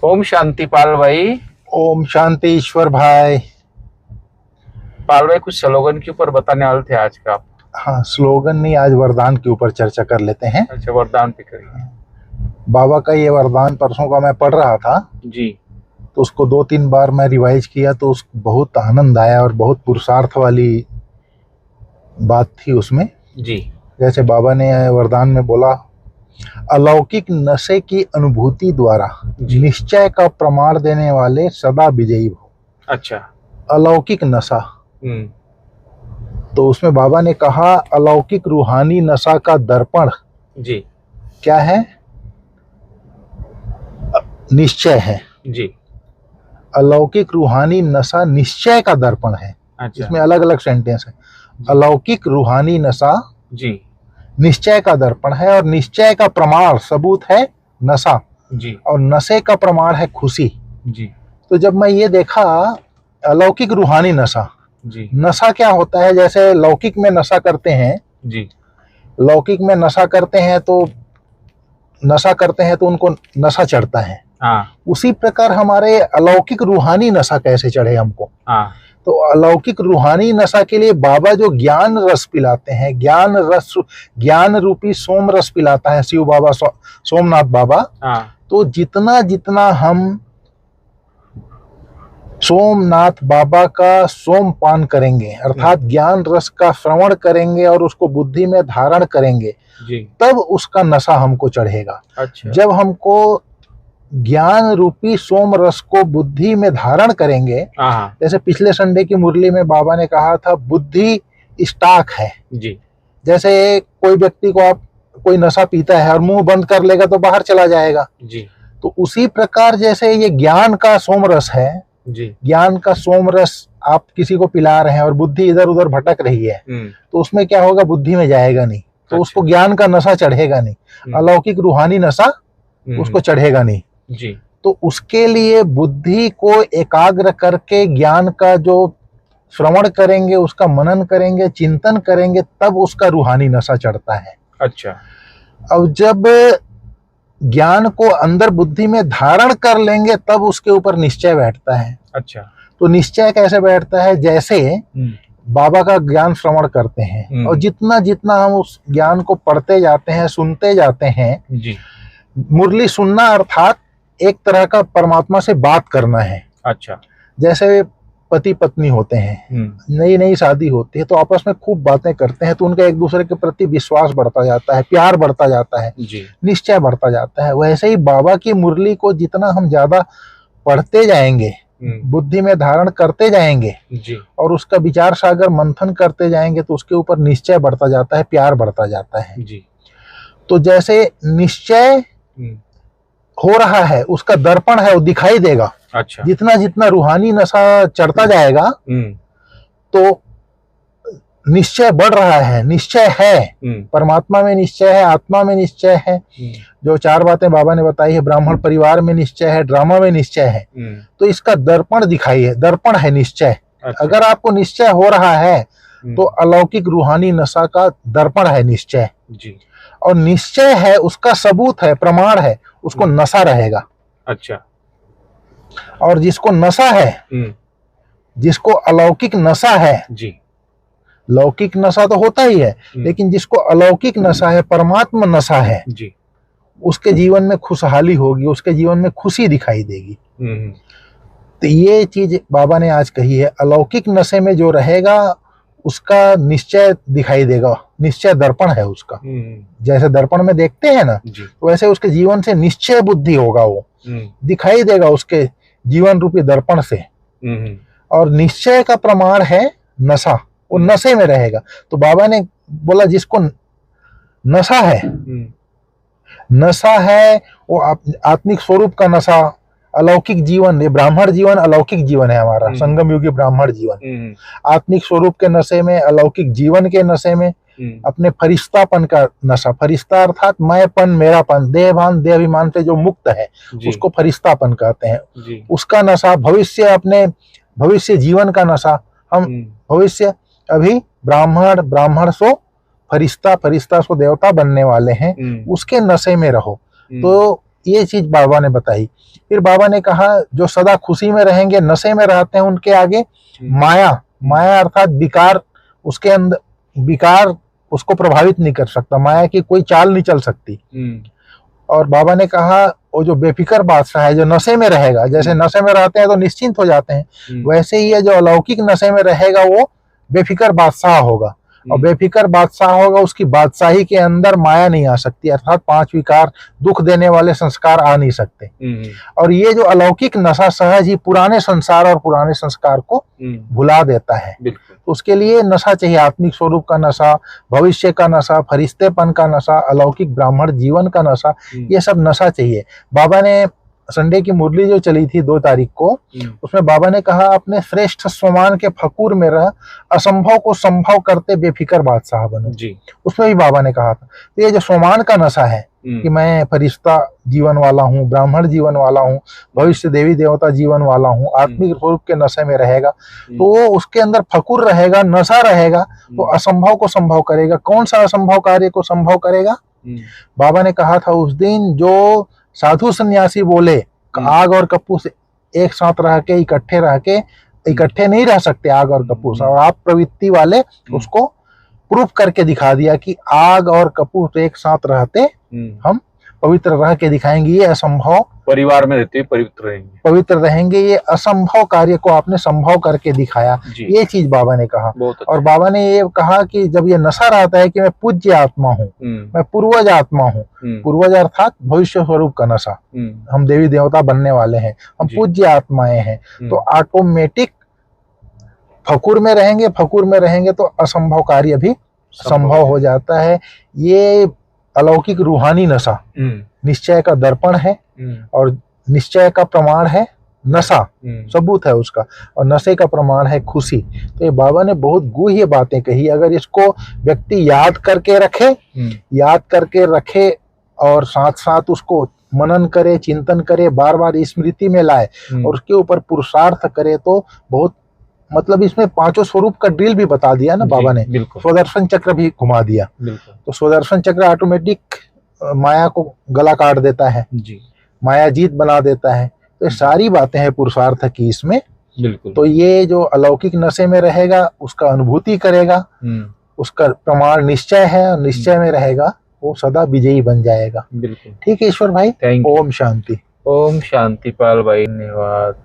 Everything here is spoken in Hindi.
ओम शांति पाल भाई। ओम शांति ईश्वर भाई। पाल भाई कुछ स्लोगन के ऊपर बताने वाले थे आज का आप। हाँ, स्लोगन नहीं, आज वरदान के ऊपर चर्चा कर लेते हैं। अच्छा, वरदान पे करिए। बाबा का ये वरदान परसों का मैं पढ़ रहा था जी। तो उसको 2-3 बार मैं रिवाइज किया तो बहुत आनंद आया और बहुत पुरुषार्थ वाली बात थी उसमें। जी। जैसे बाबा ने वरदान में बोला, अलौकिक नशे की अनुभूति द्वारा निश्चय का प्रमाण देने वाले सदा विजयी हो। अच्छा। अलौकिक नशा, तो उसमें बाबा ने कहा अलौकिक रूहानी नशा का दर्पण जी क्या है? निश्चय है। जी। अलौकिक रूहानी नशा निश्चय का दर्पण है। अच्छा। इसमें अलग अलग सेंटेंस है। अलौकिक रूहानी नशा जी निश्चय का दर्पण है और निश्चय का प्रमाण सबूत है नशा, जी, और नशे का प्रमाण है खुशी। जी तो जब मैं ये देखा अलौकिक रूहानी नशा, जी, नशा क्या होता है? जैसे लौकिक में नशा करते हैं, जी लौकिक में नशा करते हैं तो उनको नशा चढ़ता है। हाँ उसी प्रकार हमारे अलौकिक रूहानी नशा कैसे चढ़े हमको? हाँ। तो अलौकिक रूहानी नशा के लिए बाबा जो ज्ञान रस पिलाते हैं, ज्ञान रूपी सोम रस पिलाता है शिव बाबा, सोमनाथ बाबा। हाँ। तो जितना जितना हम सोमनाथ बाबा का सोमपान करेंगे, अर्थात ज्ञान रस का श्रवण करेंगे और उसको बुद्धि में धारण करेंगे, जी। तब उसका नशा हमको चढ़ेगा। अच्छा। जब हमको ज्ञान रूपी सोम रस को बुद्धि में धारण करेंगे, हाँ जैसे पिछले संडे की मुरली में बाबा ने कहा था बुद्धि स्टॉक है। जी। जैसे कोई व्यक्ति को आप कोई नशा पीता है और मुंह बंद कर लेगा तो बाहर चला जाएगा। जी तो उसी प्रकार जैसे ये ज्ञान का सोम रस है, जी, ज्ञान का सोम रस आप किसी को पिला रहे हैं और बुद्धि इधर उधर भटक रही है, तो उसमें क्या होगा? बुद्धि में जाएगा नहीं, तो अच्छा। उसको ज्ञान का नशा चढ़ेगा नहीं, अलौकिक रूहानी नशा उसको चढ़ेगा नहीं। जी। तो उसके लिए बुद्धि को एकाग्र करके ज्ञान का जो श्रवण करेंगे, उसका मनन करेंगे, चिंतन करेंगे, तब उसका रूहानी नशा चढ़ता है। अच्छा। अब जब ज्ञान को अंदर बुद्धि में धारण कर लेंगे तब उसके ऊपर निश्चय बैठता है। अच्छा। तो निश्चय कैसे बैठता है? जैसे बाबा का ज्ञान श्रवण करते हैं और जितना जितना हम उस ज्ञान को पढ़ते जाते हैं, सुनते जाते हैं, जी। मुरली सुनना अर्थात एक तरह का परमात्मा से बात करना है। अच्छा। जैसे पति पत्नी होते हैं, नई नई शादी होती है तो आपस में खूब बातें करते हैं, तो उनका एक दूसरे के प्रति विश्वास बढ़ता जाता है, प्यार बढ़ता जाता है, निश्चय बढ़ता जाता है। वैसे ही बाबा की मुरली को जितना हम ज्यादा पढ़ते जाएंगे, बुद्धि में धारण करते जाएंगे जी, और उसका विचार सागर मंथन करते जाएंगे, तो उसके ऊपर निश्चय बढ़ता जाता है, प्यार बढ़ता जाता है जी। तो जैसे निश्चय हो रहा है, उसका दर्पण है, वो दिखाई देगा। अच्छा। जितना जितना रूहानी नशा चढ़ता जाएगा तो निश्चय बढ़ रहा है। निश्चय है, परमात्मा में निश्चय है, आत्मा में निश्चय है। जो 4 बातें बाबा ने बताई है, ब्राह्मण परिवार में निश्चय है, ड्रामा में निश्चय है, तो इसका दर्पण दिखाई है, दर्पण है निश्चय। अच्छा। अगर आपको निश्चय हो रहा है तो अलौकिक रूहानी नशा का दर्पण है निश्चय जी। और निश्चय है, उसका सबूत है, प्रमाण है, उसको नशा रहेगा। अच्छा। और जिसको नशा है, जिसको अलौकिक नशा है, जी, लौकिक नशा तो होता ही है, लेकिन जिसको अलौकिक नशा है, परमात्मा नशा है जी, उसके जीवन में खुशहाली होगी, उसके जीवन में खुशी दिखाई देगी। तो ये चीज बाबा ने आज कही है, अलौकिक नशे में जो रहेगा उसका निश्चय दिखाई देगा, निश्चय दर्पण है उसका। जैसे दर्पण में देखते हैं ना, तो वैसे उसके जीवन से निश्चय बुद्धि होगा, वो दिखाई देगा उसके जीवन रूपी दर्पण से। और निश्चय का प्रमाण है नशा, वो नशे में रहेगा। तो बाबा ने बोला जिसको नशा है, नशा है वो आत्मिक स्वरूप का नशा, अलौकिक जीवन, ये ब्राह्मण जीवन अलौकिक जीवन है हमारा, संगम युगी ब्राह्मण जीवन। आत्मिक स्वरूप के नशे में, अलौकिक जीवन के नशे में, अपने फरिश्तापन का नशा, फरिश्ता अर्थात मैंपन, मेरापन, देहभान, देहाभिमान से जो मुक्त है उसको फरिश्तापन कहते हैं। उसका नशा, भविष्य, अपने भविष्य जीवन का नशा। हम भविष्य अभी ब्राह्मण, ब्राह्मण सो फरिश्ता, फरिश्ता सो देवता बनने वाले हैं, उसके नशे में रहो। तो ये चीज बाबा ने बताई। फिर बाबा ने कहा जो सदा खुशी में रहेंगे, नशे में रहते हैं, उनके आगे माया, माया अर्थात विकार, उसके अंदर विकार उसको प्रभावित नहीं कर सकता, माया की कोई चाल नहीं चल सकती। और बाबा ने कहा वो जो बेफिक्र बादशाह है, जो नशे में रहेगा, जैसे नशे में रहते हैं तो निश्चिंत हो जाते हैं, वैसे ही है जो अलौकिक नशे में रहेगा वो बेफिक्र बादशाह होगा। और बेफिक्र बादशाह होगा, उसकी बादशाही के अंदर माया नहीं आ सकती, अर्थात 5 विकार, दुख देने वाले संस्कार आ नहीं सकते। और ये जो अलौकिक नशा सहज ही पुराने संसार और पुराने संस्कार को भुला देता है। तो उसके लिए नशा चाहिए, आत्मिक स्वरूप का नशा, भविष्य का नशा, फरिश्तेपन का नशा, अलौकिक ब्राह्मण जीवन का नशा, ये सब नशा चाहिए। बाबा ने संडे की मुरली जो चली थी 2 तारीख को, उसमें बाबा ने कहा अपने श्रेष्ठ स्वमान के फकूर में रह, असंभव को संभव करते बेफिक्र बादशाह बनो जी। उसमें भी बाबा ने कहा था। तो ये जो स्वमान का नशा है कि मैं फरिश्ता जीवन वाला हूँ, ब्राह्मण जीवन वाला हूँ, भविष्य देवी देवता जीवन वाला हूँ, आत्मिक स्वरूप के नशे में रहेगा, तो वो उसके अंदर फकूर रहेगा, नशा रहेगा, तो असंभव को संभव करेगा। कौन सा असंभव कार्य को संभव करेगा? बाबा ने कहा था उस दिन, जो साधु सन्यासी बोले आग और कपूस एक साथ रह के इकट्ठे नहीं रह सकते आग और कपूस, और आप प्रवृत्ति वाले उसको प्रूफ करके दिखा दिया कि आग और कपूस एक साथ रहते हम पवित्र रह के दिखाएंगे। ये असंभव, परिवार में रहते पवित्र रहेंगे, ये असंभव कार्य को आपने संभव करके दिखाया। ये चीज बाबा ने कहा। और बाबा ने ये कहा कि जब ये नशा रहता है कि मैं पूज्य आत्मा हूँ, मैं पूर्वज आत्मा हूँ, पूर्वज अर्थात भविष्य स्वरूप का नशा, हम देवी देवता बनने वाले हैं, हम पूज्य आत्माएं हैं, तो ऑटोमेटिक फकूर में रहेंगे तो असंभव कार्य भी संभव हो जाता है। ये अलौकिक रूहानी नशा निश्चय का दर्पण है, और निश्चय का प्रमाण है नशा, सबूत है उसका, और नशे का प्रमाण है खुशी। तो ये बाबा ने बहुत गूढ़ बातें कही। अगर इसको व्यक्ति याद करके रखे और साथ साथ उसको मनन करे, चिंतन करे, बार बार स्मृति में लाए और उसके ऊपर पुरुषार्थ करे, तो बहुत, मतलब इसमें 5 स्वरूप का ड्रिल भी बता दिया ना बाबा ने, स्वदर्शन चक्र भी घुमा दिया। तो स्वदर्शन चक्र ऑटोमेटिक माया को गला काट देता है जी, माया जीत बना देता है। तो ये सारी बातें हैं पुरुषार्थ की इसमें। तो ये जो अलौकिक नशे में रहेगा उसका अनुभूति करेगा, उसका प्रमाण निश्चय है, और निश्चय में रहेगा वो सदा विजयी बन जाएगा। ठीक है ईश्वर भाई, ओम शांति। ओम शांति पाल भाई, धन्यवाद।